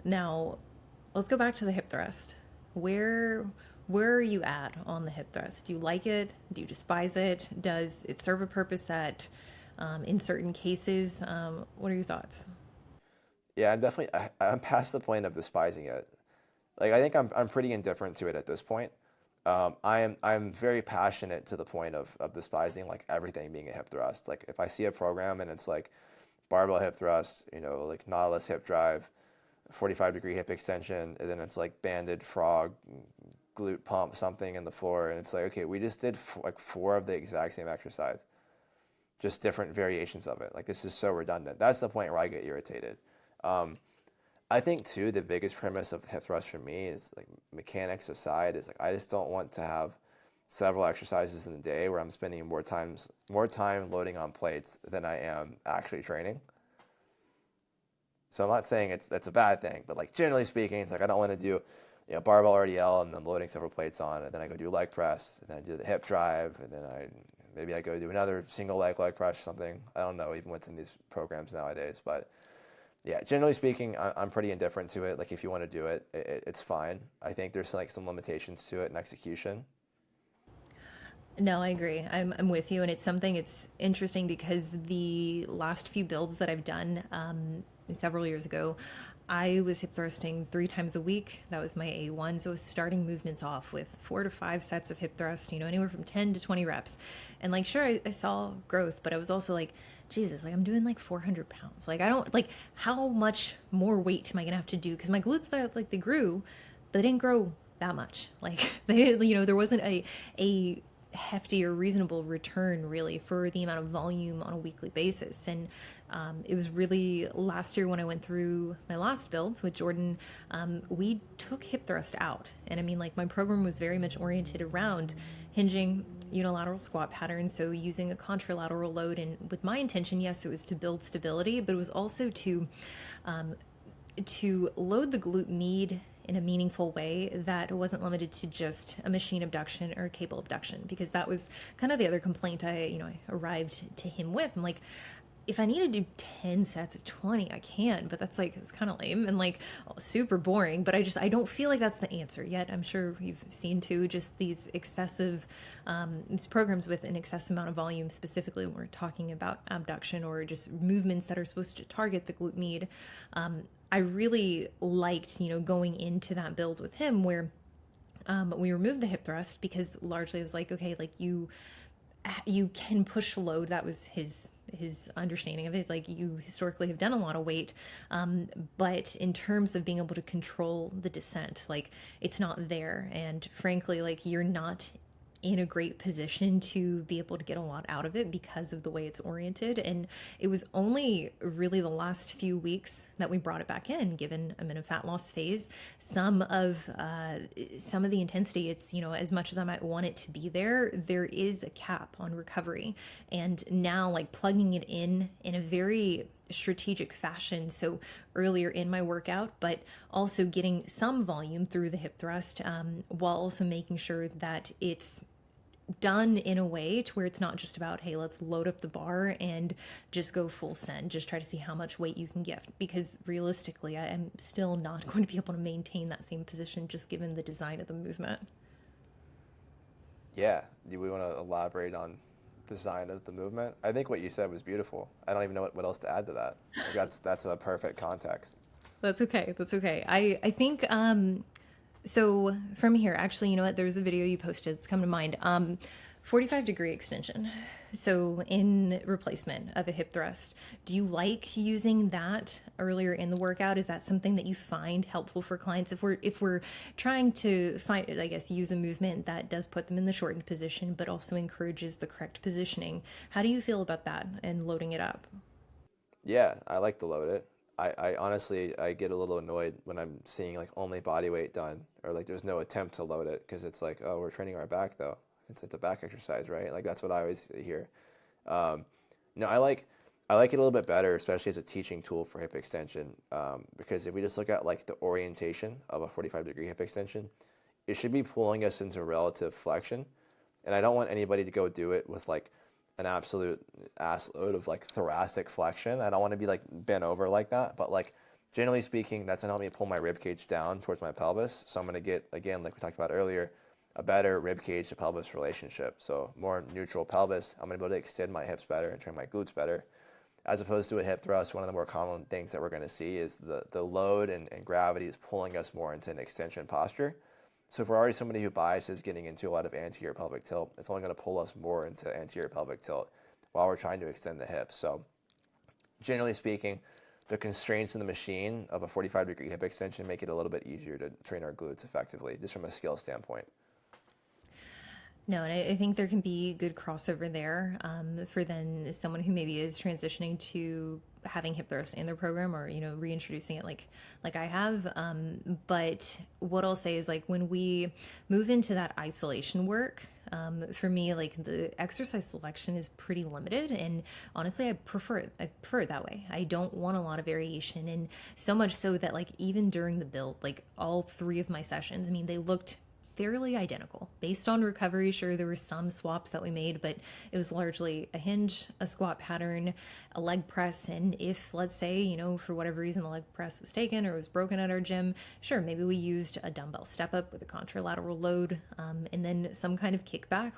Now, let's go back to the hip thrust. Where where are you at on the hip thrust? Do you like it? Do you despise it? Does it serve a purpose at in certain cases? What are your thoughts? Yeah, I'm past the point of despising it. Like I think I'm pretty indifferent to it at this point. I'm very passionate to the point of despising like everything being a hip thrust. Like if I see a program and it's like barbell hip thrust, like Nautilus hip drive, 45-degree hip extension, and then it's like banded frog, glute pump, something in the floor, and it's like, okay, we just did like four of the exact same exercise, just different variations of it. Like this is so redundant. That's the point where I get irritated. Um, I think too the biggest premise of hip thrust for me is like mechanics aside is like I just don't want to have several exercises in the day where I'm spending more time loading on plates than I am actually training. So I'm not saying that's a bad thing, but like generally speaking, it's like I don't want to do barbell RDL and I'm loading several plates on, and then I go do leg press, and then I do the hip drive, and then maybe I go do another single leg press, something. I don't know even what's in these programs nowadays, but yeah, generally speaking, I'm pretty indifferent to it. Like if you want to do it, it's fine. I think there's like some limitations to it in execution. No, I agree. I'm with you, and it's something. It's interesting because the last few builds that I've done several years ago, I was hip thrusting 3 times a week. That was my A1. So I was starting movements off with 4 to 5 sets of hip thrust. Anywhere from 10 to 20 reps, and like sure, I saw growth, but I was also like, Jesus, like I'm doing like 400 pounds. Like I don't like how much more weight am I gonna have to do? Because my glutes, they grew, but they didn't grow that much. Like there wasn't a hefty or reasonable return really for the amount of volume on a weekly basis. And it was really last year when I went through my last builds with Jordan, we took hip thrust out. And I mean, like my program was very much oriented around hinging, unilateral squat patterns, so using a contralateral load. And with my intention, yes, it was to build stability, but it was also um, to load the glute med in a meaningful way that wasn't limited to just a machine abduction or a cable abduction, because that was kind of the other complaint I arrived to him with. I'm like, if I need to do 10 sets of 20, I can, but it's kind of lame and like super boring. But I don't feel like that's the answer yet. I'm sure you've seen too, just these programs with an excessive amount of volume, specifically when we're talking about abduction or just movements that are supposed to target the glute med. I really liked, going into that build with him where we removed the hip thrust because largely it was like, okay, like you can push load. That was his understanding of it. Is like, you historically have done a lot of weight, but in terms of being able to control the descent, like it's not there. And frankly, like you're not in a great position to be able to get a lot out of it because of the way it's oriented. And it was only really the last few weeks that we brought it back in, given I'm in a fat loss phase. Some of the intensity, it's, as much as I might want it to be there is a cap on recovery. And now, like plugging it in a very strategic fashion, so earlier in my workout, but also getting some volume through the hip thrust, while also making sure that it's done in a way to where it's not just about, hey, let's load up the bar and just go full send, just try to see how much weight you can get, because realistically I am still not going to be able to maintain that same position just given the design of the movement. Yeah, do we want to elaborate on design of the movement? I think what you said was beautiful. I don't even know what else to add to that. Like that's a perfect context. That's okay. I think so from here, actually, you know what? There's a video you posted that's come to mind. 45-degree extension. So in replacement of a hip thrust, do you like using that earlier in the workout? Is that something that you find helpful for clients if we're trying to find, I guess, use a movement that does put them in the shortened position but also encourages the correct positioning? How do you feel about that and loading it up? Yeah, I like to load it. I honestly I get a little annoyed when I'm seeing like only body weight done, or like there's no attempt to load it, because it's like, oh, we're training our back though. It's a back exercise, right? Like that's what I always hear. Um, no, I like it a little bit better, especially as a teaching tool for hip extension, because if we just look at like the orientation of a 45-degree hip extension, it should be pulling us into relative flexion, and I don't want anybody to go do it with like an absolute ass load of like thoracic flexion. I don't want to be like bent over like that, but like Generally speaking, that's gonna help me pull my rib cage down towards my pelvis. So I'm gonna get, again, like we talked about earlier, a better rib cage to pelvis relationship. So more neutral pelvis. I'm gonna be able to extend my hips better and train my glutes better. As opposed to a hip thrust, one of the more common things that we're gonna see is the load and gravity is pulling us more into an extension posture. So if we're already somebody who biases getting into a lot of anterior pelvic tilt, it's only gonna pull us more into anterior pelvic tilt while we're trying to extend the hips. So generally speaking, the constraints in the machine of a 45-degree hip extension make it a little bit easier to train our glutes effectively, just from a skill standpoint. No, and I think there can be good crossover there for then someone who maybe is transitioning to having hip thrust in their program, or reintroducing it like I have. But what I'll say is, like, when we move into that isolation work, for me, like, the exercise selection is pretty limited, and honestly, I prefer it that way. I don't want a lot of variation, and so much so that, like, even during the build, like, all three of my sessions, I mean, they looked fairly identical. Based on recovery, sure, there were some swaps that we made, but it was largely a hinge, a squat pattern, a leg press. And if, let's say, for whatever reason the leg press was taken or was broken at our gym, sure, maybe we used a dumbbell step up with a contralateral load, and then some kind of kickback